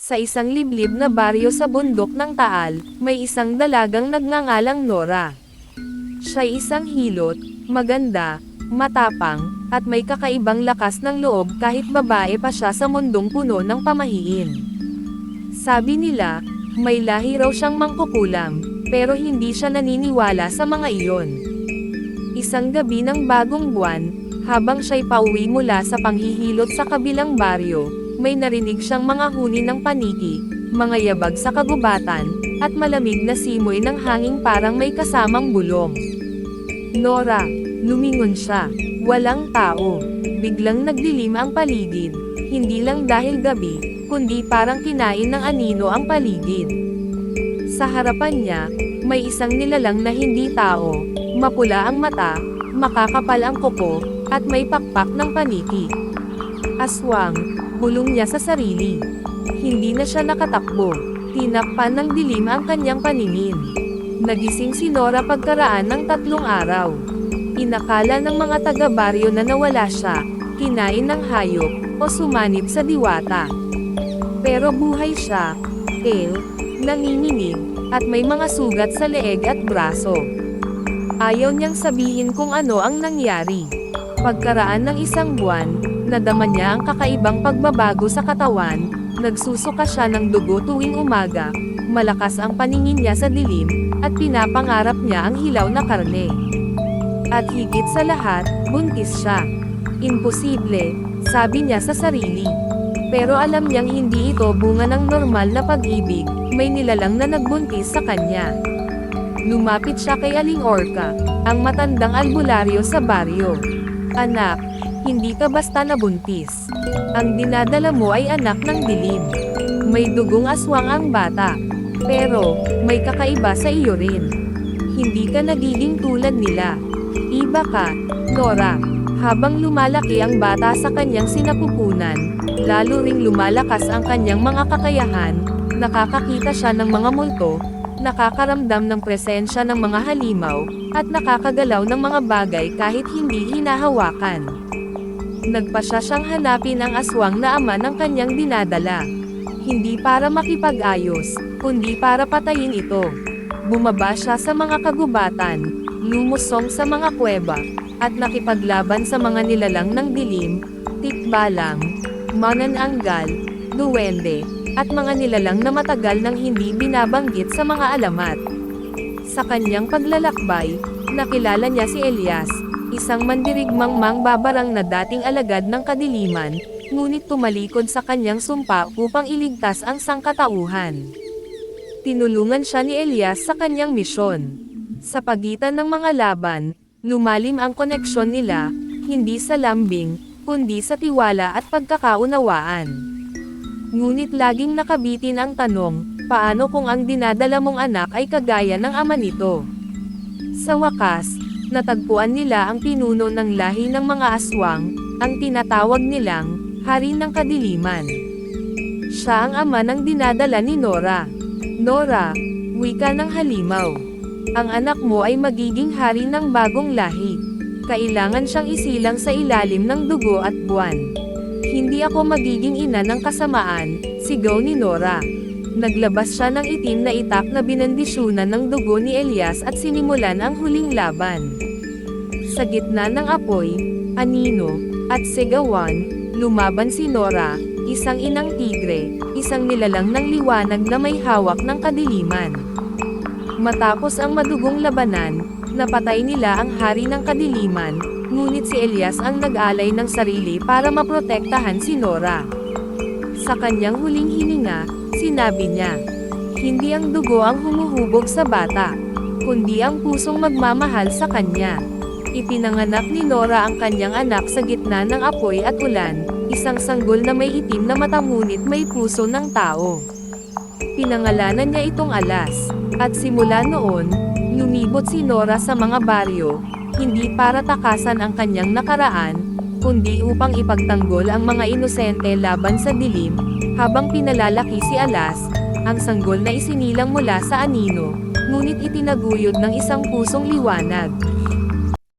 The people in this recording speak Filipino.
Sa isang liblib na baryo sa bundok ng Taal, may isang dalagang nagngangalang Nora. Siya'y isang hilot, maganda, matapang, at may kakaibang lakas ng loob kahit babae pa siya sa mundong puno ng pamahiin. Sabi nila, may lahi raw siyang mangkukulam, pero hindi siya naniniwala sa mga iyon. Isang gabi ng bagong buwan, habang siya'y pauwi mula sa panghihilot sa kabilang baryo, may narinig siyang mga huni ng paniki, mga yabag sa kagubatan, at malamig na simoy ng hanging parang may kasamang bulong. Nora, lumingon siya. Walang tao. Biglang nagdilim ang paligid, hindi lang dahil gabi, kundi parang kinain ng anino ang paligid. Sa harapan niya, may isang nilalang na hindi tao, mapula ang mata, makakapal ang kuko, at may pakpak ng paniki. Aswang, bulong niya sa sarili. Hindi na siya nakatakbo. Tinakpan ng dilim ang kanyang paningin. Nagising si Nora pagkaraan ng 3 araw. Inakala ng mga taga-baryo na nawala siya, kinain ng hayop, o sumanib sa diwata. Pero buhay siya, nanginginig, at may mga sugat sa leeg at braso. Ayaw niyang sabihin kung ano ang nangyari. Pagkaraan ng 1 buwan, nadama niya ang kakaibang pagbabago sa katawan, nagsusuka siya ng dugo tuwing umaga, malakas ang paningin niya sa dilim, at pinapangarap niya ang hilaw na karne. At higit sa lahat, buntis siya. Imposible, sabi niya sa sarili. Pero alam niyang hindi ito bunga ng normal na pag-ibig, may nilalang na nagbuntis sa kanya. Lumapit siya kay Aling Orca, ang matandang albularyo sa baryo. Anak, hindi ka basta nabuntis. Ang dinadala mo ay anak ng dilim. May dugong aswang ang bata. Pero, may kakaiba sa iyo rin. Hindi ka nagiging tulad nila. Iba ka, Nora. Habang lumalaki ang bata sa kanyang sinapupunan, lalo ring lumalakas ang kanyang mga kakayahan, nakakakita siya ng mga multo, nakakaramdam ng presensya ng mga halimaw, at nakakagalaw ng mga bagay kahit hindi hinahawakan. Nagpasya siyang hanapin ang aswang na ama ng kanyang dinadala. Hindi para makipag-ayos, kundi para patayin ito. Bumaba siya sa mga kagubatan, lumusong sa mga kuweba, at nakipaglaban sa mga nilalang ng dilim, tikbalang, manananggal, duwende, at mga nilalang na matagal nang hindi binabanggit sa mga alamat. Sa kanyang paglalakbay, nakilala niya si Elias, isang mandirigmang mangbabarang na dating alagad ng kadiliman, ngunit tumalikod sa kanyang sumpa upang iligtas ang sangkatauhan. Tinulungan siya ni Elias sa kanyang misyon. Sa pagitan ng mga laban, lumalim ang koneksyon nila, hindi sa lambing, kundi sa tiwala at pagkakaunawaan. Ngunit laging nakabitin ang tanong, paano kung ang dinadala mong anak ay kagaya ng ama nito? Sa wakas, natagpuan nila ang pinuno ng lahi ng mga aswang, ang tinatawag nilang hari ng kadiliman. Siya ang ama ng dinadala ni Nora. Nora, wika ng halimaw. Ang anak mo ay magiging hari ng bagong lahi. Kailangan siyang isilang sa ilalim ng dugo at buwan. Hindi ako magiging ina ng kasamaan, sigaw ni Nora. Naglabas siya ng itim na itak na binandisyunan ng dugo ni Elias at sinimulan ang huling laban. Sa gitna ng apoy, anino, at sigawan, lumaban si Nora, isang inang tigre, isang nilalang ng liwanag na may hawak ng kadiliman. Matapos ang madugong labanan, napatay nila ang hari ng kadiliman, ngunit si Elias ang nag-alay ng sarili para maprotektahan si Nora. Sa kanyang huling hininga, sinabi niya, hindi ang dugo ang humuhubog sa bata, kundi ang pusong magmamahal sa kanya. Ipinanganak ni Nora ang kanyang anak sa gitna ng apoy at ulan, isang sanggol na may itim na mata ngunit may puso ng tao. Pinangalanan niya itong Alas, at simula noon, lumibot si Nora sa mga baryo, hindi para takasan ang kanyang nakaraan, kundi upang ipagtanggol ang mga inosente laban sa dilim, habang pinalalaki si Alas, ang sanggol na isinilang mula sa anino, ngunit itinaguyod ng isang pusong liwanag.